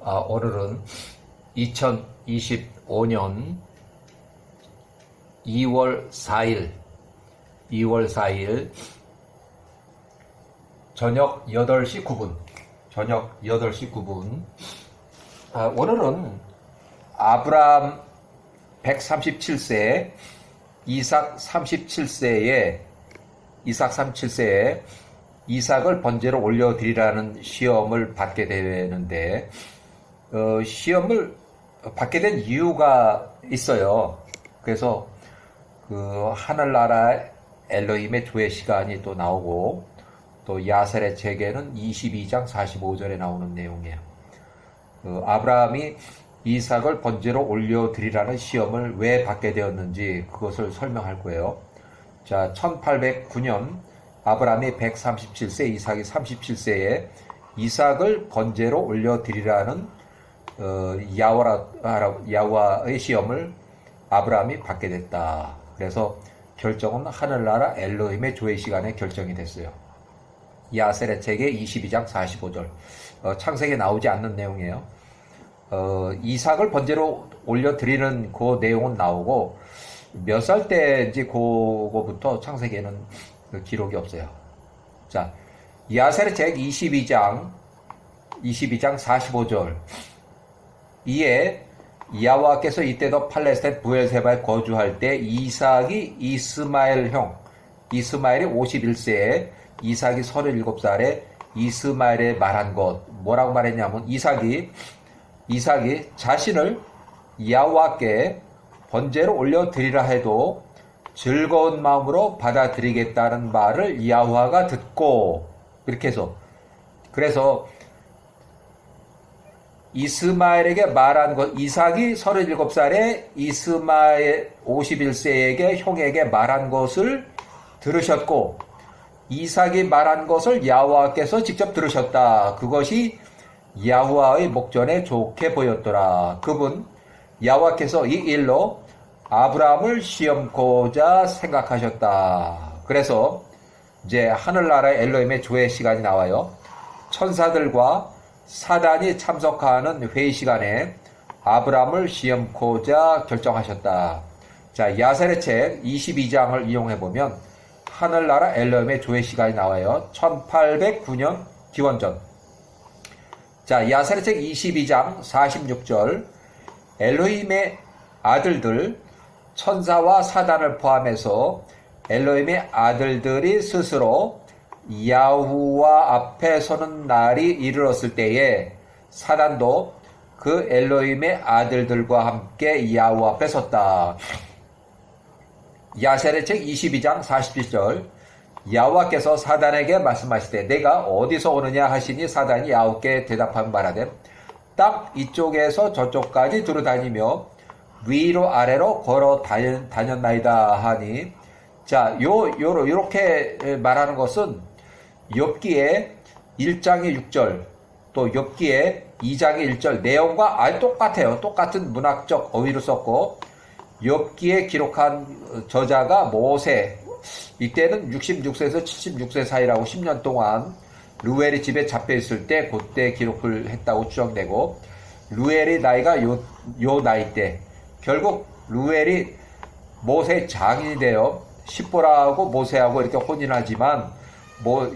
오늘은 2025년 2월 4일 저녁 8시 9분 오늘은 아브람 137세, 이삭 37세에 이삭을 번제로 올려드리라는 시험을 받게 되는데, 시험을 받게 된 이유가 있어요. 그래서 그 하늘나라 엘로힘의 조회 시간이 또 나오고, 또 야셀의 책에는 22장 45절에 나오는 내용이에요. 아브라함이 이삭을 번제로 올려드리라는 시험을 왜 받게 되었는지 그것을 설명할 거예요. 자, 1809년 아브라함이 137세, 이삭이 37세에 이삭을 번제로 올려드리라는 야와의 시험을 아브라함이 받게 됐다. 그래서 결정은 하늘나라 엘로힘의 조회 시간에 결정이 됐어요. 야셀의 책의 22장 45절. 창세기에 나오지 않는 내용이에요. 이삭을 번제로 올려드리는 그 내용은 나오고, 몇 살 때인지 그거부터 창세기에는 기록이 없어요. 자, 야셀의 책 22장 45절. 이에 야와께서 이때도 팔레스타인 부엘세바에 거주할 때 이삭이 이스마엘이 51세에 이삭이 37살에 이스마엘에 말한 것. 뭐라고 말했냐면 이삭이 자신을 야와께 번제로 올려드리라 해도 즐거운 마음으로 받아들이겠다는 말을 야와가 듣고, 이렇게 해서, 그래서 이스마엘에게 말한 것, 이삭이 37살에 이스마엘 51세에게 형에게 말한 것을 들으셨고, 이삭이 말한 것을 야와께서 직접 들으셨다. 그것이 야와의 목전에 좋게 보였더라. 그분 야와께서 이 일로 아브라함을 시험코자 생각하셨다. 그래서 이제 하늘나라의 엘로힘의 조회 시간이 나와요. 천사들과 사단이 참석하는 회의 시간에 아브라함을 시험코자 결정하셨다. 자, 야셀의 책 22장을 이용해 보면 하늘나라 엘로힘의 조회 시간이 나와요. 1809년 기원전. 자, 야셀의 책 22장 46절. 엘로힘의 아들들, 천사와 사단을 포함해서 엘로힘의 아들들이 스스로 야후와 앞에 서는 날이 이르렀을 때에 사단도 그 엘로힘의 아들들과 함께 야후 앞에 섰다. 야셀의 책 22장 47절. 야와께서 사단에게 말씀하시되 내가 어디서 오느냐 하시니 사단이 야후께 대답하며 말하되 딱 이쪽에서 저쪽까지 두루다니며 위로 아래로 걸어 다녔나이다 하니, 자, 요렇게 말하는 것은 욥기의 1장의 6절, 또 욥기의 2장의 1절 내용과 아예 똑같아요. 똑같은 문학적 어휘를 썼고, 욥기에 기록한 저자가 모세, 이때는 66세에서 76세 사이라고 10년 동안 루엘이 집에 잡혀 있을 때 그때 기록을 했다고 추정되고, 루엘이 나이가 요 나이 때, 결국 루엘이 모세의 장인이 돼요. 십보라하고 모세하고 이렇게 혼인하지만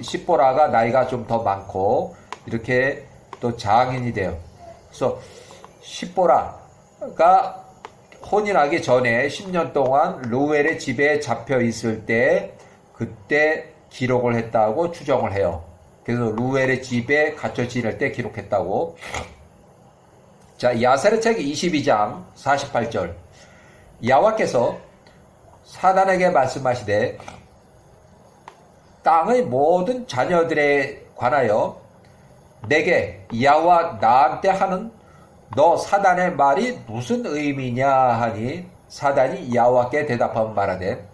십보라가 나이가 좀 더 많고 이렇게 또 장인이 돼요. 그래서 십보라가 혼인하기 전에 10년 동안 루엘의 집에 잡혀 있을 때 그때 기록을 했다고 추정을 해요. 그래서 루엘의 집에 갇혀 지낼 때 기록했다고. 자, 야셀의 책 22장 48절. 야와께서 사단에게 말씀하시되 땅의 모든 자녀들에 관하여 내게 야와 나한테 하는 너 사단의 말이 무슨 의미냐 하니, 사단이 야와께 대답하며 말하되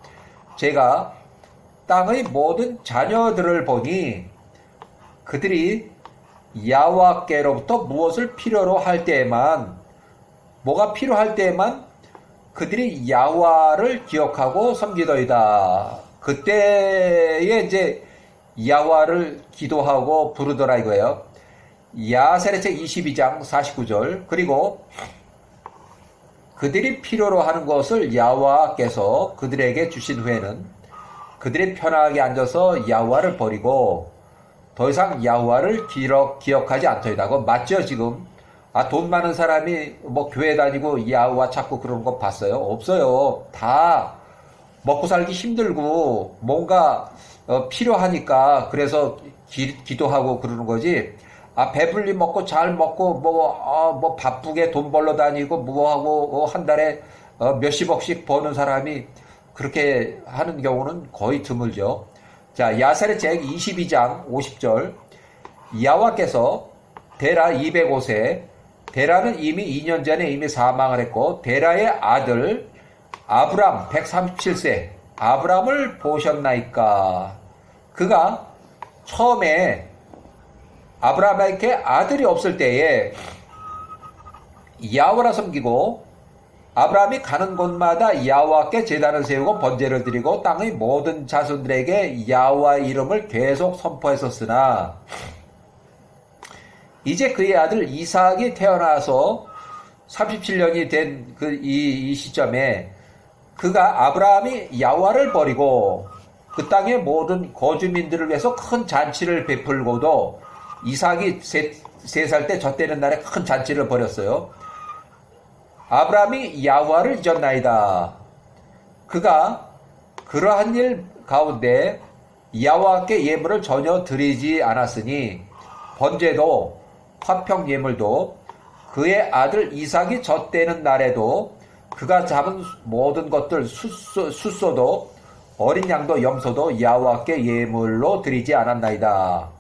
제가 땅의 모든 자녀들을 보니 그들이 야와께로부터 무엇을 필요로 할 때에만, 뭐가 필요할 때에만 그들이 야와를 기억하고 섬기더이다. 그때에 이제 야와를 기도하고 부르더라 이거예요. 야세례책 22장 49절 그리고 그들이 필요로 하는 것을 야호와께서 그들에게 주신 후에는 그들이 편하게 앉아서 야호와를 버리고 더 이상 야호와를 기억하지 않더이다. 그거 맞죠 지금? 돈 많은 사람이 뭐 교회 다니고 야호와 찾고 그러는 거 봤어요? 없어요. 다 먹고 살기 힘들고 뭔가 필요하니까 그래서 기도하고 그러는 거지. 배불리 먹고 잘 먹고 뭐 바쁘게 돈 벌러 다니고 뭐하고 한 달에 몇십억씩 버는 사람이 그렇게 하는 경우는 거의 드물죠. 자, 야세례책 22장 50절 야호와께서 데라 205세 데라는 이미 2년 전에 이미 사망을 했고 데라의 아들 아브람 137세 아브람을 보셨나이까. 그가 처음에 아브라함에게 아들이 없을 때에 야호와를 섬기고 아브라함이 가는 곳마다 야호와께 제단을 세우고 번제를 드리고 땅의 모든 자손들에게 야호와의 이름을 계속 선포했었으나 이제 그의 아들 이삭이 태어나서 37년이 된 이 시점에 그가 아브라함이 야호와를 버리고 그 땅의 모든 거주민들을 위해서 큰 잔치를 베풀고도 이삭이 3살 때 젖되는 날에 큰 잔치를 벌였어요. 아브라함이 야호와를 잊었나이다. 그가 그러한 일 가운데 야호와께 예물을 전혀 드리지 않았으니 번제도 화평 예물도 그의 아들 이삭이 젖되는 날에도 그가 잡은 모든 것들 숫소도 어린 양도 염소도 야호와께 예물로 드리지 않았나이다.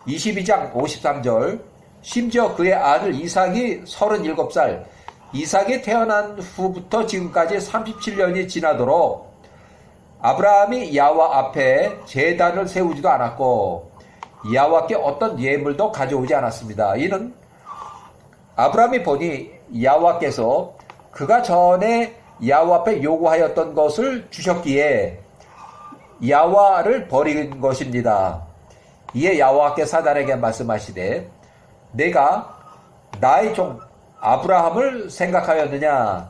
22장 53절 심지어 그의 아들 이삭이 37살 이삭이 태어난 후부터 지금까지 37년이 지나도록 아브라함이 야호와 앞에 제단을 세우지도 않았고 야호와께 어떤 예물도 가져오지 않았습니다. 이는 아브라함이 보니 야호와께서 그가 전에 야호와 앞에 요구하였던 것을 주셨기에 야호와를 버린 것입니다. 이에 야호와께 사단에게 말씀하시되 내가 나의 종 아브라함을 생각하였느냐.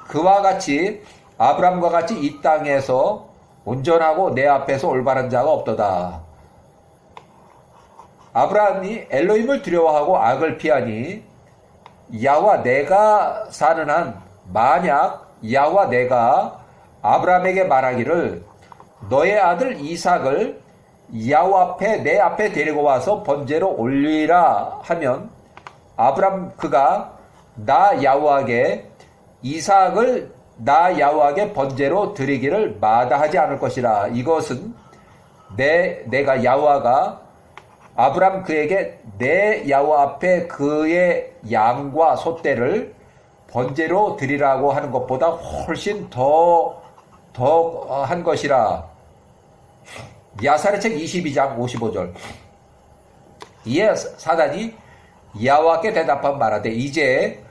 그와 같이 아브라함과 같이 이 땅에서 온전하고 내 앞에서 올바른 자가 없도다. 아브라함이 엘로힘을 두려워하고 악을 피하니 야호와 내가 사는 한 만약 야호와 내가 아브라함에게 말하기를 너의 아들 이삭을 야호와 앞에 내 앞에 데리고 와서 번제로 올리라 하면 아브라함 그가 나 야호와에게 이삭을 나 야호와에게 번제로 드리기를 마다하지 않을 것이라. 이것은 내가 야호와가 아브라함 그에게 내 야호와 앞에 그의 양과 소떼를 번제로 드리라고 하는 것보다 훨씬 더 한 것이라. 야사례책 22장 55절 이에 사단이 야호와께 대답한 말하되 이제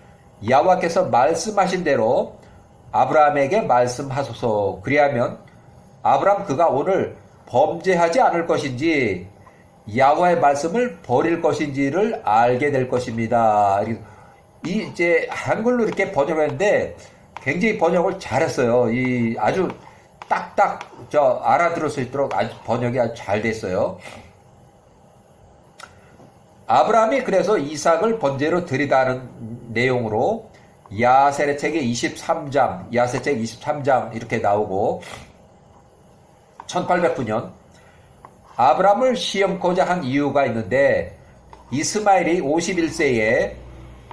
야호와께서 말씀하신 대로 아브라함에게 말씀하소서. 그리하면 아브라함 그가 오늘 범죄하지 않을 것인지 야호와의 말씀을 버릴 것인지를 알게 될 것입니다. 이제 한글로 이렇게 번역했는데 굉장히 번역을 잘했어요. 아주 딱딱 알아들을 수 있도록 아주 번역이 아주 잘 됐어요. 아브라함이 그래서 이삭을 번제로 드리다는 내용으로 야세례책의 23장, 야세책 23장 이렇게 나오고 1809년 아브라함을 시험코자 한 이유가 있는데 이스마엘이 51세에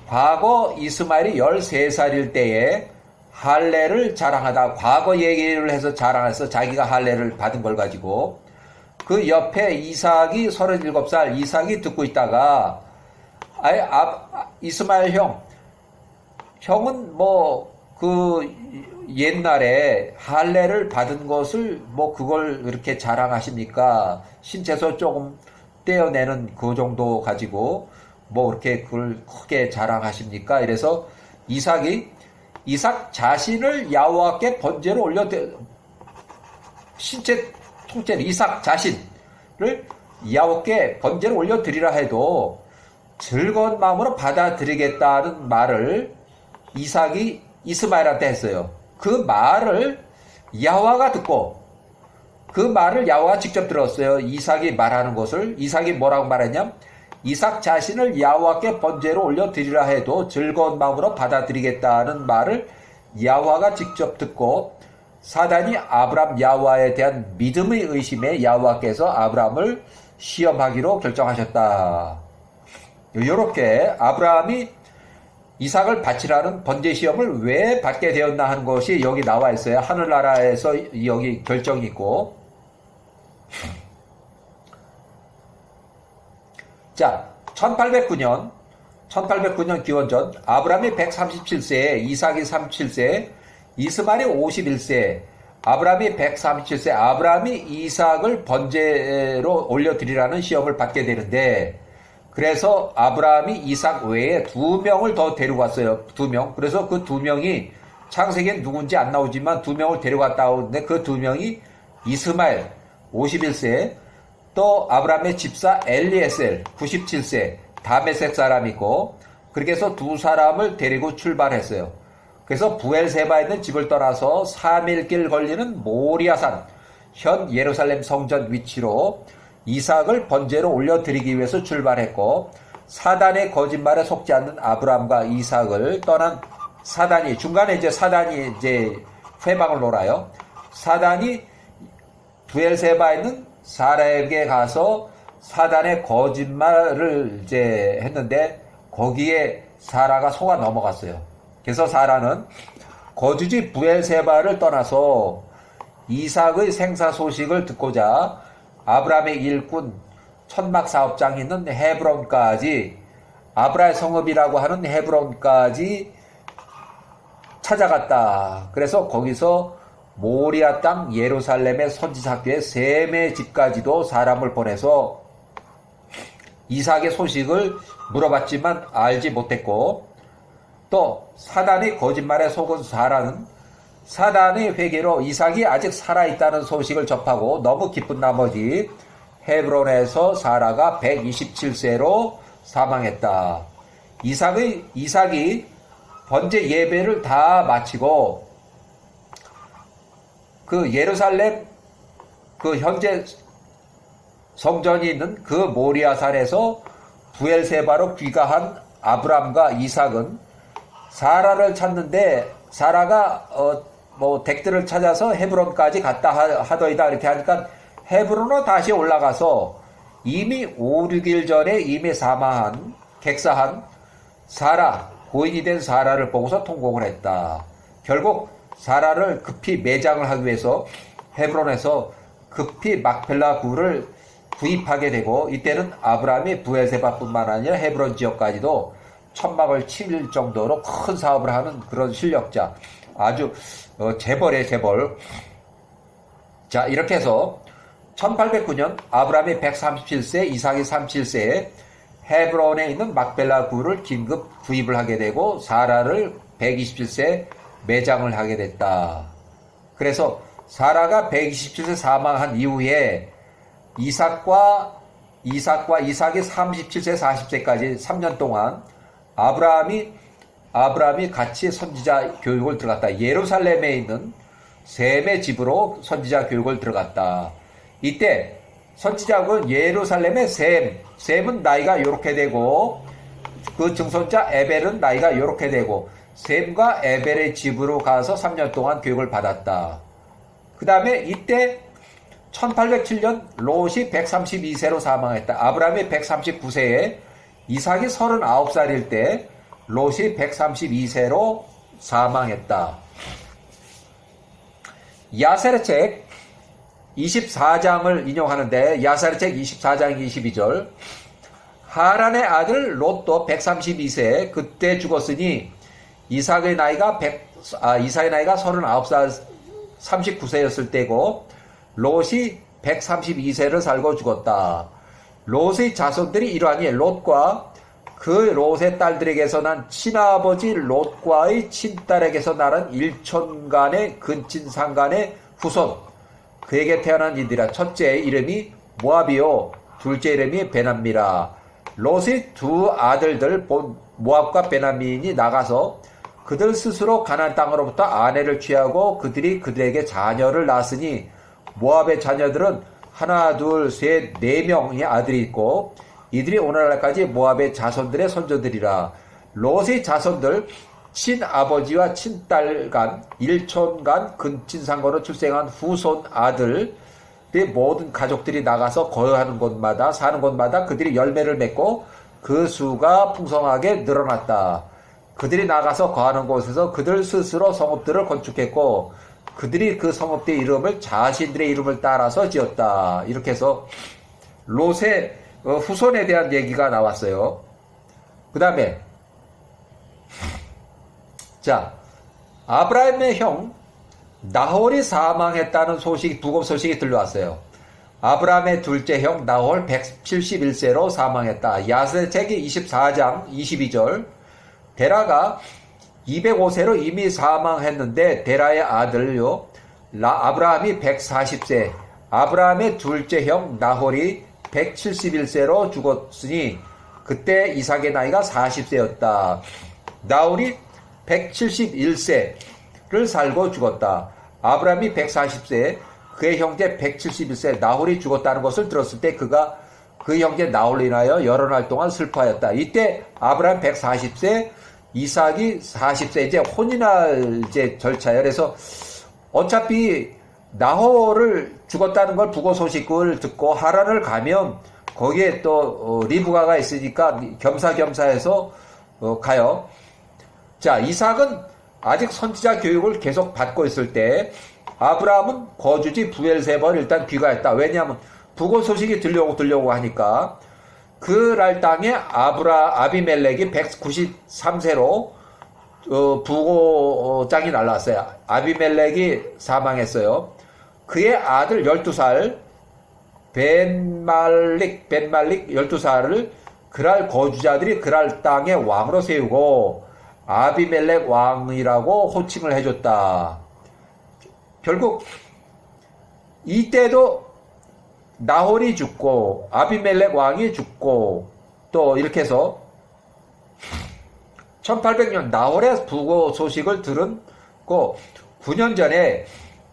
과거 이스마엘이 13살일 때에 할례를 자랑하다 과거 얘기를 해서 자랑해서 자기가 할례를 받은 걸 가지고 그 옆에 이삭이 37살 이삭이 듣고 있다가 이스마엘 형은 옛날에 할례를 받은 것을 그걸 이렇게 자랑하십니까? 신체서 조금 떼어내는 그 정도 가지고 이렇게 그걸 크게 자랑하십니까? 이래서 이삭 자신을 야호와께 번제로 올려 신체 통째로 이삭 자신을 야호와께 번제로 올려 드리라 해도 즐거운 마음으로 받아들이겠다는 말을 이삭이 이스마엘한테 했어요. 그 말을 야훼가 듣고 그 말을 야훼가 직접 들었어요. 이삭이 말하는 것을. 이삭이 뭐라고 말했냐? 이삭 자신을 야훼께 번제로 올려드리라 해도 즐거운 마음으로 받아들이겠다는 말을 야훼가 직접 듣고 사단이 아브람 야훼에 대한 믿음의 의심에 야훼께서 아브람을 시험하기로 결정하셨다. 이렇게 아브라함이 이삭을 바치라는 번제 시험을 왜 받게 되었나 하는 것이 여기 나와 있어요. 하늘나라에서 여기 결정이 있고. 자, 1809년 기원전 아브라함이 137세에 이삭이 37세, 이스마엘이 51세, 아브라함이 137세, 아브라함이 이삭을 번제로 올려드리라는 시험을 받게 되는데, 그래서 아브라함이 이삭 외에 2명을 더 데려갔어요. 2명. 그래서 그 2명이 창세기엔 누군지 안 나오지만 2명을 데려갔다 오는데 그 2명이 이스마엘 51세, 또 아브라함의 집사 엘리에셀 97세, 다메섹 사람이고, 그렇게 해서 2사람을 데리고 출발했어요. 그래서 부엘세바에 있는 집을 떠나서 3일길 걸리는 모리아산, 현 예루살렘 성전 위치로 이삭을 번제로 올려드리기 위해서 출발했고, 사단의 거짓말에 속지 않는 아브라함과 이삭을 떠난 사단이, 중간에 사단이 회방을 놀아요. 사단이 부엘세바에 있는 사라에게 가서 사단의 거짓말을 했는데, 거기에 사라가 속아 넘어갔어요. 그래서 사라는 거주지 부엘세바를 떠나서 이삭의 생사 소식을 듣고자 아브라함의 일꾼 천막 사업장이 있는 헤브론까지, 아브라의 성읍이라고 하는 헤브론까지 찾아갔다. 그래서 거기서 모리아 땅 예루살렘의 선지자교회 셈의 집까지도 사람을 보내서 이삭의 소식을 물어봤지만 알지 못했고, 또 사단의 거짓말에 속은 사라는 사단의 회개로 이삭이 아직 살아있다는 소식을 접하고 너무 기쁜 나머지 헤브론에서 사라가 127세로 사망했다. 이삭이 번제 예배를 다 마치고 그 예루살렘 그 현재 성전이 있는 그 모리아산에서 부엘세바로 귀가한 아브람과 이삭은 사라를 찾는데, 사라가 댁들을 찾아서 헤브론까지 갔다 하더이다 이렇게 하니까 헤브론으로 다시 올라가서 이미 5, 6일 전에 이미 객사한 사라, 고인이 된 사라를 보고서 통곡을 했다. 결국 사라를 급히 매장을 하기 위해서 헤브론에서 급히 막펠라 굴을 구입하게 되고, 이때는 아브라함이 부엘세바뿐만 아니라 헤브론 지역까지도 천막을 칠 정도로 큰 사업을 하는 그런 실력자, 아주 재벌이에요, 재벌. 자, 이렇게 해서 1809년 아브라함이 137세, 이삭이 37세에 헤브론에 있는 막벨라 굴을 긴급 구입을 하게 되고, 사라를 127세 매장을 하게 됐다. 그래서 사라가 127세 사망한 이후에 이삭이 37세, 40세까지 3년 동안 아브라함이 같이 선지자 교육을 들어갔다. 예루살렘에 있는 셈의 집으로 선지자 교육을 들어갔다. 이때 선지자는 예루살렘의 셈은 나이가 요렇게 되고, 그 증손자 에벨은 나이가 요렇게 되고, 셈과 에벨의 집으로 가서 3년 동안 교육을 받았다. 그 다음에 이때 1807년 롯이 132세로 사망했다. 아브라함이 139세에 이삭이 39살일 때 롯이 132세로 사망했다. 야세르책 24장을 인용하는데, 야세르책 24장 22절, 하란의 아들 롯도 132세 그때 죽었으니 이삭의 나이가 39살 39세였을 때고, 롯이 132세를 살고 죽었다. 롯의 자손들이 이러하니 롯과 그 롯의 딸들에게서 난 친아버지 롯과의 친딸에게서 나는 일촌간의 근친상간의 후손, 그에게 태어난 이들아. 첫째 이름이 모압이요, 둘째 이름이 베남미라. 롯의 두 아들들 모압과 베냐민이 나가서 그들 스스로 가나안 땅으로부터 아내를 취하고 그들이 그들에게 자녀를 낳았으니 모압의 자녀들은 하나, 둘, 셋, 네 명의 아들이 있고 이들이 오늘날까지 모압의 자손들의 손자들이라. 롯의 자손들 친아버지와 친딸 간 일촌 간 근친상고로 출생한 후손 아들의 모든 가족들이 나가서 거하는 곳마다 사는 곳마다 그들이 열매를 맺고 그 수가 풍성하게 늘어났다. 그들이 나가서 거하는 곳에서 그들 스스로 성읍들을 건축했고 그들이 그 성읍들의 이름을 자신들의 이름을 따라서 지었다. 이렇게 해서 롯의 후손에 대한 얘기가 나왔어요. 그 다음에 자, 아브라함의 형 나홀이 사망했다는 소식이 부검 소식이 들려왔어요. 아브라함의 둘째 형 나홀 171세로 사망했다. 야세책이 24장 22절. 데라가 205세로 이미 사망했는데 데라의 아들요 아브라함이 140세, 아브라함의 둘째 형 나홀이 171세로 죽었으니 그때 이삭의 나이가 40세였다. 나홀이 171세를 살고 죽었다. 아브라함이 140세, 그의 형제 171세 나홀이 죽었다는 것을 들었을 때 그가 그 형제 나홀로 인하여 여러 날 동안 슬퍼하였다. 이때 아브라함 140세, 이삭이 40세, 이제 혼인할 이제 절차예요. 그래서 어차피 나홀을 죽었다는 걸 부고 소식을 듣고 하란을 가면 거기에 또 리브가가 있으니까 겸사겸사해서 가요. 자, 이삭은 아직 선지자 교육을 계속 받고 있을 때 아브라함은 거주지 부엘세바를 일단 귀가했다. 왜냐하면 부고 소식이 들려오고 하니까 그랄 땅에 아비멜렉이 193세로 부고장이 날라왔어요. 아비멜렉이 사망했어요. 그의 아들 12살 벤말릭 12살을 그랄 거주자들이 그랄 땅의 왕으로 세우고 아비멜렉 왕이라고 호칭을 해줬다. 결국 이때도 나홀이 죽고 아비멜렉 왕이 죽고 또 이렇게 해서 1800년 나홀의 부고 소식을 들은 9년 전에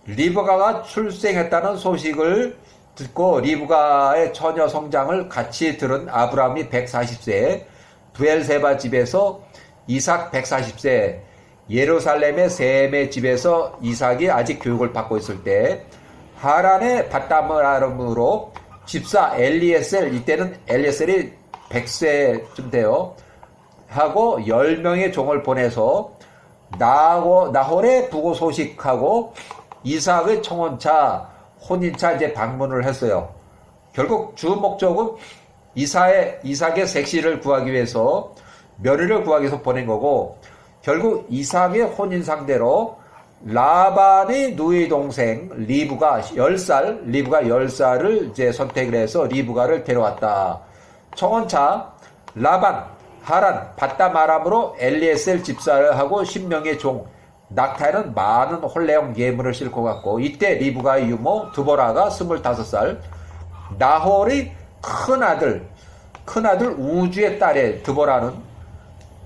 리브가가 출생했다는 소식을 듣고 리브가의 처녀 성장을 같이 들은 아브라함이 140세, 부엘세바 집에서 이삭 140세, 예루살렘의 셈의 집에서 이삭이 아직 교육을 받고 있을 때 하란의 밧다므아름으로 집사 엘리에셀, 이때는 엘리에셀이 100세쯤 돼요. 하고 10명의 종을 보내서 나홀의 부고 소식하고 이삭의 청혼차, 혼인차 이제 방문을 했어요. 결국 주 목적은 이삭의 색시를 구하기 위해서 며느리를 구하기 위해서 보낸 거고 결국 이삭의 혼인 상대로 라반의 누이 동생 리브가 10살을 이제 선택을 해서 리브가를 데려왔다. 청혼차 라반, 하란, 밧다마람으로 엘리에셀 집사를 하고 10명의 종, 낙타에는 많은 홀레용 예물을 싣고 갔고 이때 리브가의 유모 드보라가 25살, 나홀의 큰아들 우주의 딸의 드보라는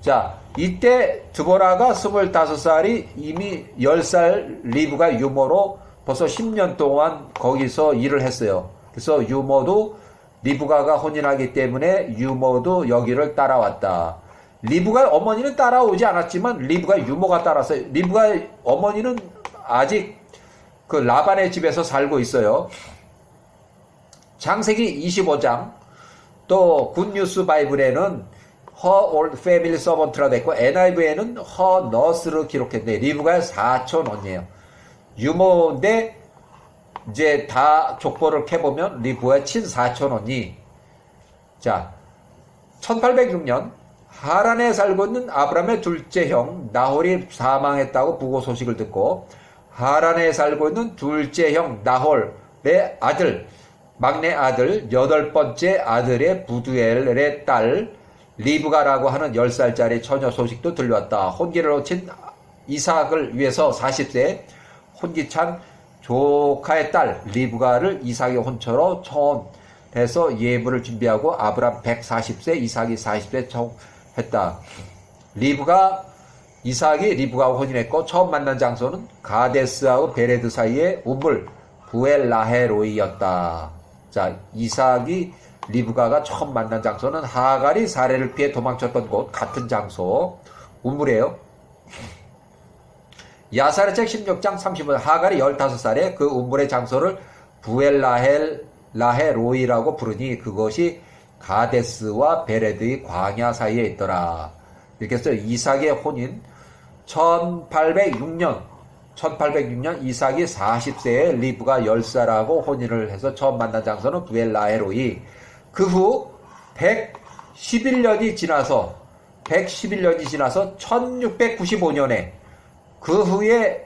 자 이때 드보라가 25살이 이미 10살 리브가 유모로 벌써 10년 동안 거기서 일을 했어요. 그래서 유모도 리브가가 혼인하기 때문에 유모도 여기를 따라왔다. 리브가 어머니는 따라오지 않았지만 리브가 유모가 따라서 리브가 어머니는 아직 그 라반의 집에서 살고 있어요. 창세기 25장 또 굿뉴스 바이블에는 Her old family servant라 됐고 NIV에는 Her nurse를 기록했는데 리브가의 사촌 언니예요. 유모인데 이제 다 족보를 캐보면 리브가의 친사촌 언니. 자, 1806년 하란에 살고 있는 아브라함의 둘째 형 나홀이 사망했다고 부고 소식을 듣고 하란에 살고 있는 둘째 형 나홀의 아들, 막내 아들, 8번째 아들의 부두엘의 딸 리브가라고 하는 10살짜리 처녀 소식도 들려왔다. 혼기를 놓친 이삭을 위해서 40세 혼기찬 조카의 딸 리브가를 이삭의 혼처로 해서 예물을 준비하고 아브람 140세, 이삭이 40세 했다. 이삭이 리브가하고 혼인했고 처음 만난 장소는 가데스하고 베레드 사이의 우물 부엘라헤로이였다. 자, 이삭이 리브가가 처음 만난 장소는 하갈이 사례를 피해 도망쳤던 곳 같은 장소 우물이에요. 야사르책 16장 35절 하갈이 15살에 그 우물의 장소를 부엘라헤로이라고 부르니 그것이 가데스와 베레드의 광야 사이에 있더라. 이렇게 해서 이삭의 혼인 1806년 이삭이 40세에 리브가 10살하고 혼인을 해서 처음 만난 장소는 부엘라헤로이. 그 후 111년이 지나서 1695년에 그 후에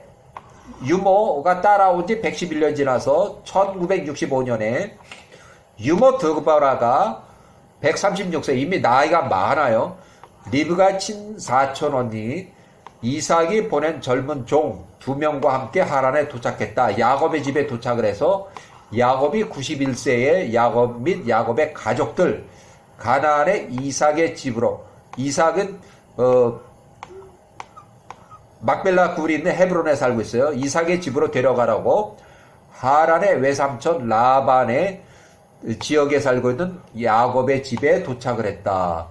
유모가 따라온 지 111년 지나서 1965년에 유모 드보라가 136세 이미 나이가 많아요. 리브가 친사촌 언니 이삭이 보낸 젊은 종 2명과 함께 하란에 도착했다. 야곱의 집에 도착을 해서 야곱이 91세에 야곱 및 야곱의 가족들 가나안의 이삭의 집으로 이삭은 막벨라 굴이 있는 헤브론에 살고 있어요. 이삭의 집으로 데려가라고 하란의 외삼촌 라반의 지역에 살고 있는 야곱의 집에 도착을 했다.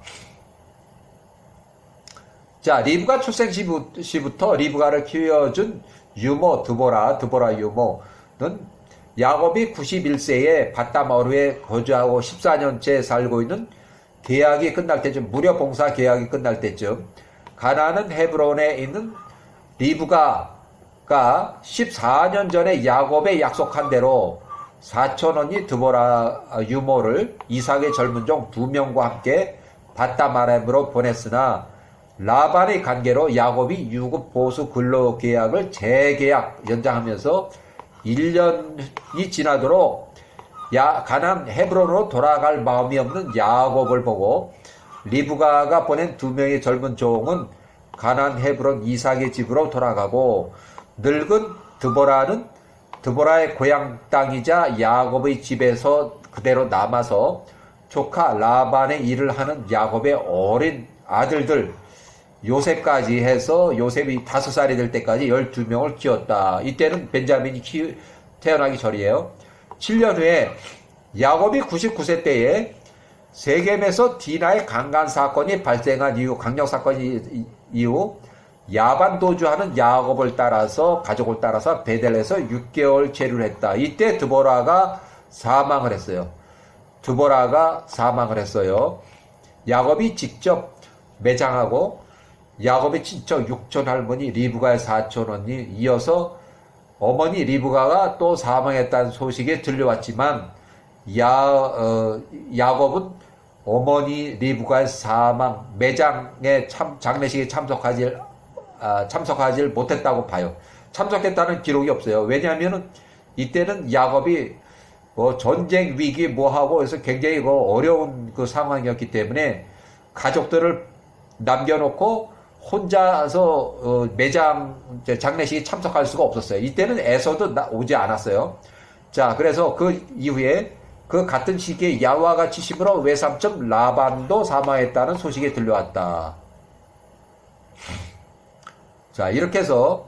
자, 리브가 출생 시부터 리브가를 키워준 유모 드보라 유모는 야곱이 91세에 바다마루에 거주하고 14년째 살고 있는 계약이 끝날 때쯤, 무료 봉사 계약이 끝날 때쯤 가나안은 헤브론에 있는 리브가가 14년 전에 야곱에 약속한 대로 사촌 언니 드보라 유모를 이삭의 젊은 종 2명과 함께 바다마렘으로 보냈으나 라반의 관계로 야곱이 유급 보수 근로 계약을 재계약 연장하면서 1년이 지나도록 가나안 헤브론으로 돌아갈 마음이 없는 야곱을 보고 리브가가 보낸 2명의 젊은 종은 가나안 헤브론 이삭의 집으로 돌아가고 늙은 드보라의 고향 땅이자 야곱의 집에서 그대로 남아서 조카 라반의 일을 하는 야곱의 어린 아들들 요셉까지 해서 요셉이 5살이 될 때까지 12명을 키웠다. 이때는 벤자민이 태어나기 전이에요. 7년 후에 야곱이 99세 때에 세겜에서 디나의 강간 사건이 발생한 이후, 강력 사건이 이후 야반 도주하는 야곱을 따라서 가족을 따라서 베델에서 6개월 체류를 했다. 이때 드보라가 사망을 했어요. 야곱이 직접 매장하고 야곱의 친척 육촌 할머니 리브가의 사촌 언니 이어서 어머니 리브가가 또 사망했다는 소식이 들려왔지만 야곱은 어머니 리브가의 사망 매장에 장례식에 참석하지 못했다고 봐요. 참석했다는 기록이 없어요. 왜냐하면은 이때는 야곱이 전쟁 위기 뭐하고 해서 굉장히 어려운 그 상황이었기 때문에 가족들을 남겨놓고 혼자서 매장 장례식에 참석할 수가 없었어요. 이때는 에서도 오지 않았어요. 자, 그래서 그 이후에 그 같은 시기에 야와가 치심으로 외삼촌 라반도 사망했다는 소식이 들려왔다. 자, 이렇게 해서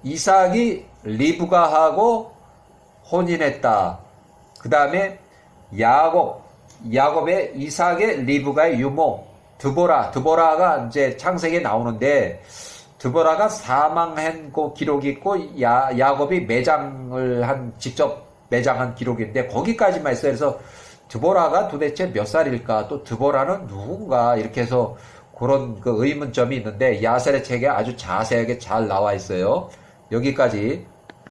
이삭이 리브가하고 혼인했다. 그 다음에 야곱의 이삭의 리브가의 유모 드보라가 이제 창세기에 나오는데 드보라가 사망한 그 기록이 있고 야곱이 직접 매장한 기록인데 거기까지만 있어요. 그래서 드보라가 도대체 몇 살일까? 또 드보라는 누군가? 이렇게 해서 그런 그 의문점이 있는데 야셀의 책에 아주 자세하게 잘 나와 있어요. 여기까지